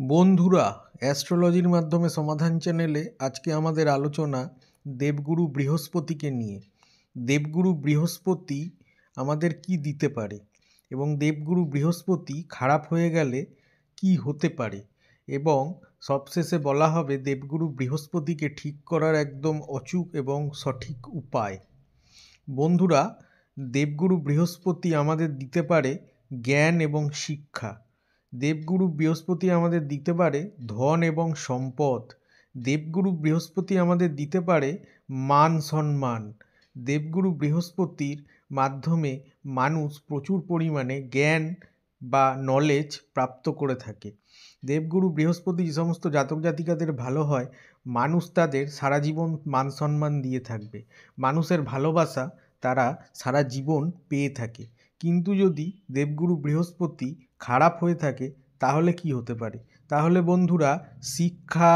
বন্ধুরা, অ্যাস্ট্রোলজির মাধ্যমে সমাধান চ্যানেলে আজকে আমাদের আলোচনা দেবগুরু বৃহস্পতিকে নিয়ে। দেবগুরু বৃহস্পতি আমাদের কি দিতে পারে এবং দেবগুরু বৃহস্পতি খারাপ হয়ে গেলে কি হতে পারে, এবং সবশেষে বলা হবে দেবগুরু বৃহস্পতিকে ঠিক করার একদম অচূক এবং সঠিক উপায়। বন্ধুরা, দেবগুরু বৃহস্পতি আমাদের দিতে পারে জ্ঞান এবং শিক্ষা। দেবগুরু বৃহস্পতি আমাদের দিতে পারে ধন এবং সম্পদ। দেবগুরু বৃহস্পতি আমাদের দিতে পারে মান সম্মান। দেবগুরু বৃহস্পতির মাধ্যমে মানুষ প্রচুর পরিমাণে জ্ঞান বা নলেজ প্রাপ্ত করে থাকে। দেবগুরু বৃহস্পতি যে সমস্ত জাতক জাতিকাদের ভালো হয়, মানুষ তাদের সারা জীবন মান সম্মান দিয়ে থাকবে, মানুষের ভালোবাসা তারা সারা জীবন পেয়ে থাকে। কিন্তু যদি দেবগুরু বৃহস্পতি খারাপ হয়ে থাকে তাহলে কি হতে পারে? তাহলে বন্ধুরা, শিক্ষা,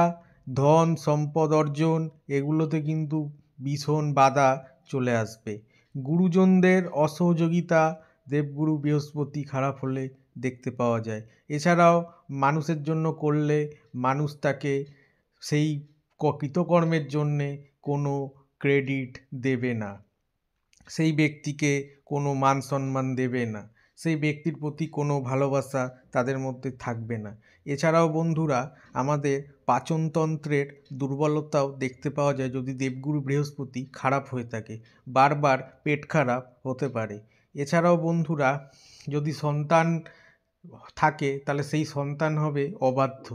ধন সম্পদ অর্জন এগুলোতে কিন্তু ভীষণ বাধা চলে আসবে। গুরুজনদের অসহযোগিতা দেবগুরু বৃহস্পতি খারাপ হলে দেখতে পাওয়া যায়। এছাড়াও মানুষের জন্য করলে মানুষ তাকে সেই কৃতকর্মের জন্যে কোনো ক্রেডিট দেবে না, সেই ব্যক্তিকে কোনো মান সম্মান দেবে না, সেই ব্যক্তির প্রতি কোনো ভালোবাসা তাদের মধ্যে থাকবে না। এছাড়াও বন্ধুরা, আমাদের পাচনতন্ত্রের দুর্বলতাও দেখতে পাওয়া যায় যদি দেবগুরু বৃহস্পতি খারাপ হয়ে থাকে। বারবার পেট খারাপ হতে পারে। এছাড়াও বন্ধুরা, যদি সন্তান থাকে তাহলে সেই সন্তান হবে অবাধ্য,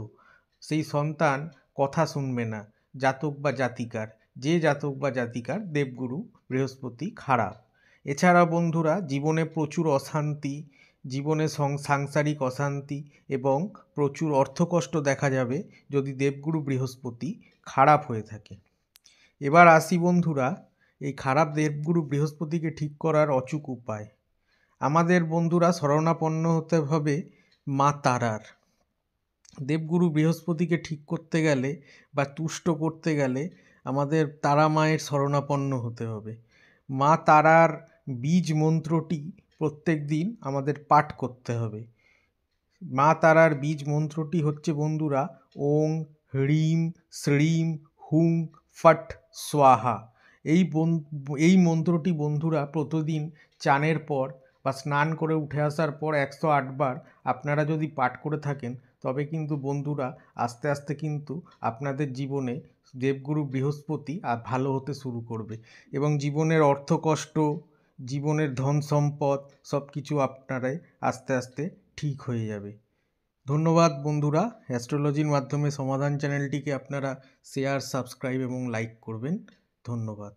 সেই সন্তান কথা শুনবে না জাতক বা জাতিকার, যে জাতক বা জাতিকার দেবগুরু বৃহস্পতি খারাপ। এছাড়া বন্ধুরা, জীবনে প্রচুর অশান্তি, জীবনে সাংসারিক অশান্তি এবং প্রচুর অর্থকষ্ট দেখা যাবে যদি দেবগুরু বৃহস্পতি খারাপ হয়ে থাকে। এবার আসি বন্ধুরা, এই খারাপ দেবগুরু বৃহস্পতিকে ঠিক করার অচূক উপায়। আমাদের বন্ধুরা শরণাপন্ন হতে হবে মা তারার। দেবগুরু বৃহস্পতিকে ঠিক করতে গেলে বা তুষ্ট করতে গেলে আমাদের তারা মায়ের শরণাপন্ন হতে হবে। মা তারার বীজ মন্ত্রটি প্রত্যেক দিন আমাদের পাঠ করতে হবে। মা তারার বীজ মন্ত্রটি হচ্ছে বন্ধুরা ওং হ্রিম শ্রীম হুং ফট স্বাহা। এই মন্ত্রটি বন্ধুরা প্রতিদিন চানের পর বা স্নান করে উঠে আসার পর 108 বার আপনারা যদি পাঠ করে থাকেন, তবে কিন্তু বন্ধুরা আস্তে আস্তে কিন্তু আপনাদের জীবনে দেবগুরু বৃহস্পতি আর ভালো হতে শুরু করবে এবং জীবনের অর্থকষ্ট, জীবনের ধন সম্পদ সব কিছু আপনারাই আস্তে আস্তে ঠিক হয়ে যাবে। ধন্যবাদ বন্ধুরা। অ্যাস্ট্রোলজির মাধ্যমে সমাধান চ্যানেলটিকে আপনারা শেয়ার, সাবস্ক্রাইব এবং লাইক করবেন। ধন্যবাদ।